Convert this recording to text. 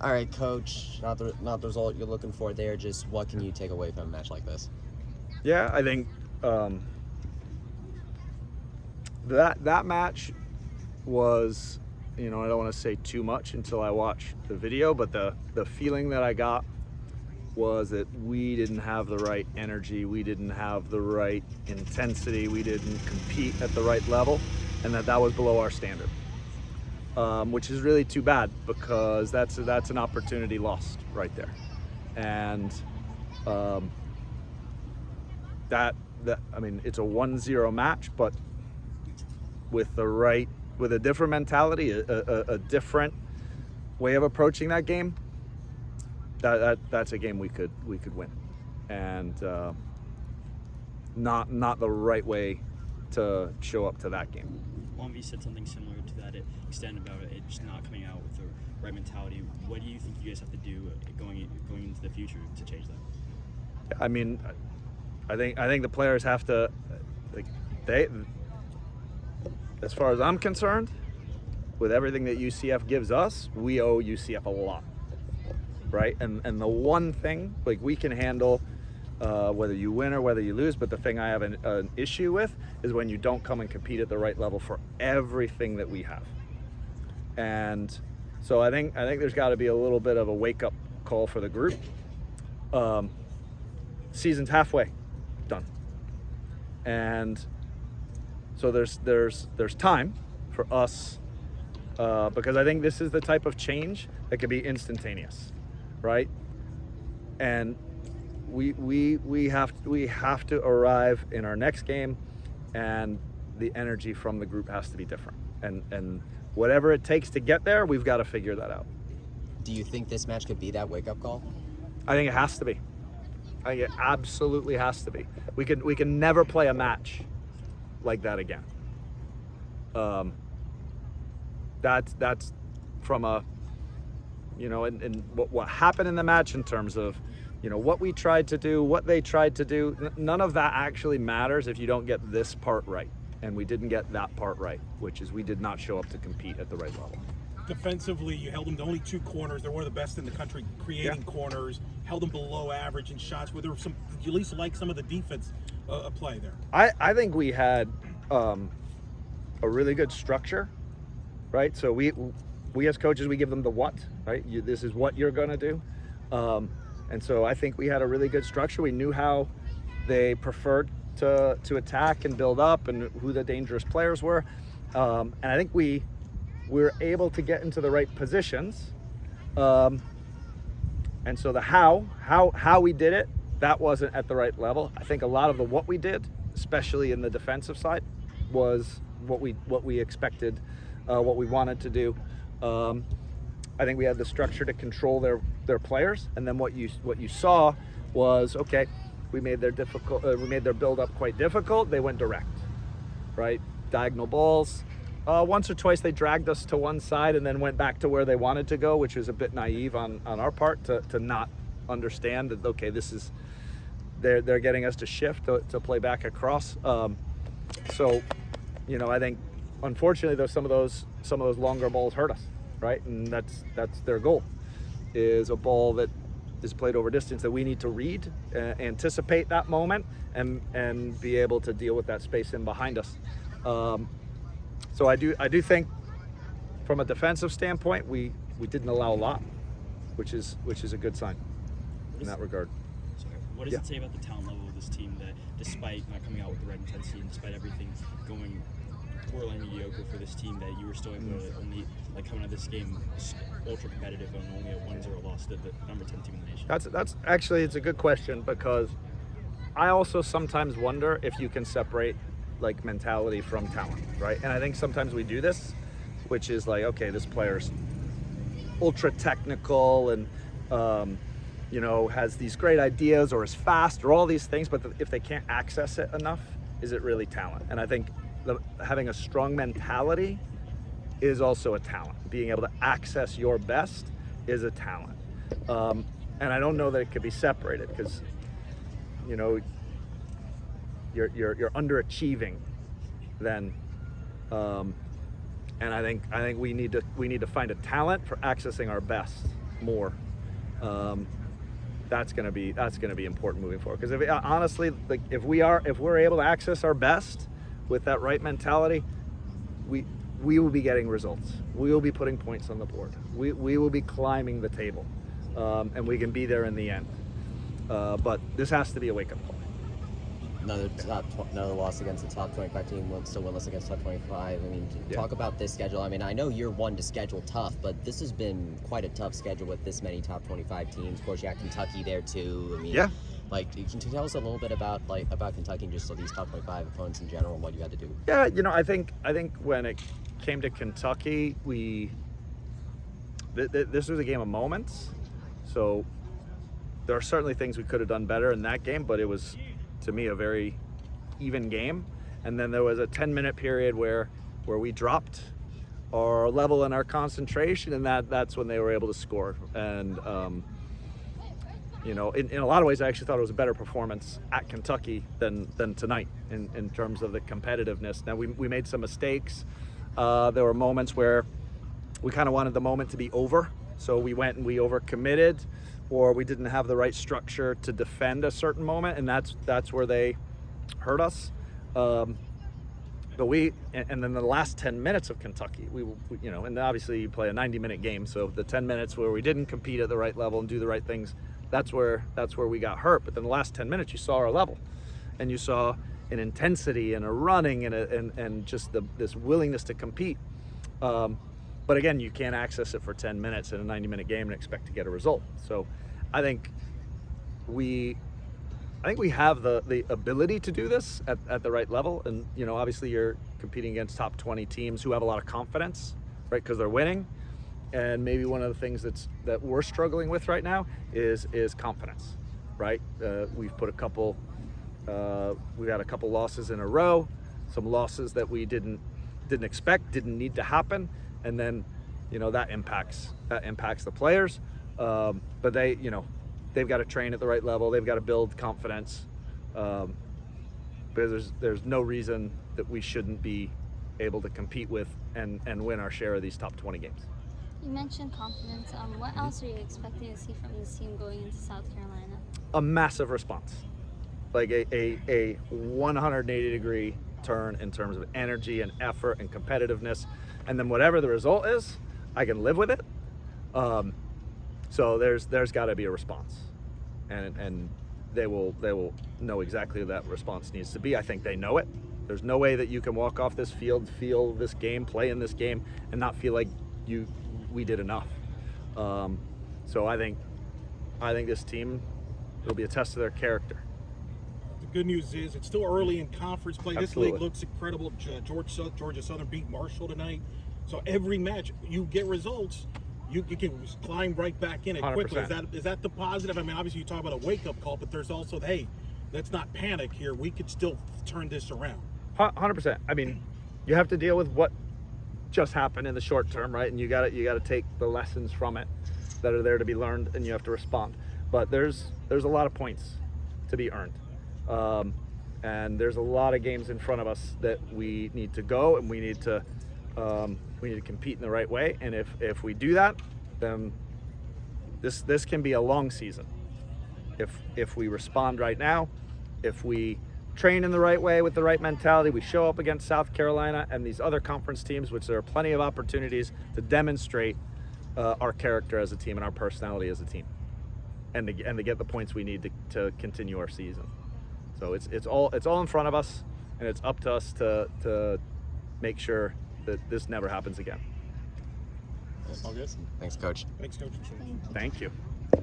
All right, Coach, not the result you're looking for there. Just what can you take away from a match like this? Yeah, I think that match was, I don't want to say too much until I watch the video, but the feeling that I got was that we didn't have the right energy, we didn't have the right intensity, we didn't compete at the right level, and that was below our standard. Which is really too bad, because that's an opportunity lost right there. And it's a 1-0 match, but with a different mentality, a different way of approaching that game, that's a game we could win. And not the right way to show up to that game. Longview said something similar to that extent about it just not coming out with the right mentality. What do you think you guys have to do going into the future to change that? I mean, I think the players have to, they, as far as I'm concerned, with everything that UCF gives us, we owe UCF a lot, right? And the one thing, we can handle whether you win or whether you lose, but the thing I have an issue with is when you don't come and compete at the right level for everything that we have. And so I think there's got to be a little bit of a wake-up call for the group. Season's halfway done, and so there's time for us, because I think this is the type of change that could be instantaneous, right? And we have to arrive in our next game, and the energy from the group has to be different. And whatever it takes to get there, we've got to figure that out. Do you think this match could be that wake-up call? I think it has to be. I think it absolutely has to be. We can never play a match like that again. That's from a, and what happened in the match in terms of, what we tried to do, what they tried to do. None of that actually matters if you don't get this part right. And we didn't get that part right, which is we did not show up to compete at the right level. Defensively, you held them to only 2 corners. They're one of the best in the country creating corners. Held them below average in shots. Were there some, did you at least like some of the defense play there? I think we had a really good structure, right? So we as coaches, we give them the what, right? This is what you're going to do. And so I think we had a really good structure. We knew how they preferred to attack and build up, and who the dangerous players were. And I think we were able to get into the right positions. And so the how we did it, that wasn't at the right level. I think a lot of the what we did, especially in the defensive side, was what we expected, what we wanted to do. I think we had the structure to control their players, and then what you saw was, okay, we made their build up quite difficult. They went direct, right? Diagonal balls. Once or twice they dragged us to one side and then went back to where they wanted to go, which was a bit naive on our part to not understand that, okay, this is they're getting us to shift to play back across. So, I think unfortunately though some of those longer balls hurt us, right? And that's their goal, is a ball that is played over distance that we need to read, anticipate that moment, and be able to deal with that space in behind us. So I do think from a defensive standpoint, we didn't allow a lot, which is a good sign in that regard. What does it say about the talent level of this team that, despite not coming out with the right intensity and despite everything going poorly mediocre for this team, that you were still able to only coming out of this game ultra competitive and only a 1-0 loss to the number 10 team in the nation? That's actually, it's a good question, because I also sometimes wonder if you can separate mentality from talent, right? And I think sometimes we do this, which is okay, this player's ultra technical and has these great ideas or is fast or all these things, but if they can't access it enough, is it really talent? And I think having a strong mentality is also a talent. Being able to access your best is a talent. And I don't know that it could be separated, because you're underachieving then, and I think we need to find a talent for accessing our best, more. That's gonna be important moving forward. Because honestly, like if we're able to access our best with that right mentality, we will be getting results. We will be putting points on the board. We will be climbing the table, and we can be there in the end. But this has to be a wake-up call. Another loss against the top 25 team, still winless against top 25. I mean, Yeah. talk about this schedule. I mean, I know year one to schedule tough, but this has been quite a tough schedule with this many top 25 teams. Of course, you got Kentucky there too. I mean, Yeah. Like, can you tell us a little bit about Kentucky and just these top 25 opponents in general and what you had to do? Yeah, I think when it came to Kentucky, this was a game of moments. So there are certainly things we could have done better in that game, but it was, to me, a very even game. And then there was a 10-minute period where we dropped our level and our concentration, and that's when they were able to score. And in a lot of ways, I actually thought it was a better performance at Kentucky than tonight in terms of the competitiveness. Now, we made some mistakes. There were moments where we kind of wanted the moment to be over, so we went and we overcommitted, or we didn't have the right structure to defend a certain moment, and that's where they hurt us. And then the last 10 minutes of Kentucky, and obviously you play a 90-minute game, so the 10 minutes where we didn't compete at the right level and do the right things, that's where we got hurt. But then the last 10 minutes, you saw our level, and you saw an intensity and a running and just this willingness to compete. But again, you can't access it for 10 minutes in a 90-minute game and expect to get a result. So I think we have the ability to do this at the right level. And, obviously you're competing against top 20 teams who have a lot of confidence, right? Because they're winning. And maybe one of the things that we're struggling with right now is confidence, right? We've had a couple losses in a row, some losses that we didn't expect, didn't need to happen. And then, that impacts the players. But they've got to train at the right level. They've got to build confidence. Because there's no reason that we shouldn't be able to compete with and win our share of these top 20 games. You mentioned confidence. What else are you expecting to see from this team going into South Carolina? A massive response, like a 180-degree turn in terms of energy and effort and competitiveness, and then whatever the result is, I can live with it. So there's got to be a response, and they will know exactly what that response needs to be. I think they know it. There's no way that you can walk off this field, feel this game, play in this game, and not feel like we did enough. So I think this team, it'll be a test of their character. The good news is it's still early in conference play. Absolutely. This league looks incredible. Georgia Southern beat Marshall tonight. So every match you get results, you can climb right back in it quickly. 100%. Is that the positive? I mean, obviously you talk about a wake-up call, but there's also, hey, let's not panic here. We could still turn this around. 100%. I mean, you have to deal with what just happened in the short term, right? And you got to take the lessons from it that are there to be learned, and you have to respond. But there's a lot of points to be earned, and there's a lot of games in front of us that we need to go, and we need to compete in the right way. And if we do that, then this can be a long season. If we respond right now, if we train in the right way with the right mentality, we show up against South Carolina and these other conference teams, which there are plenty of opportunities to demonstrate our character as a team and our personality as a team, and to get the points we need to continue our season. So it's all in front of us, and it's up to us to make sure that this never happens again. All good. Thanks, Coach. Thanks, Coach. Thank you.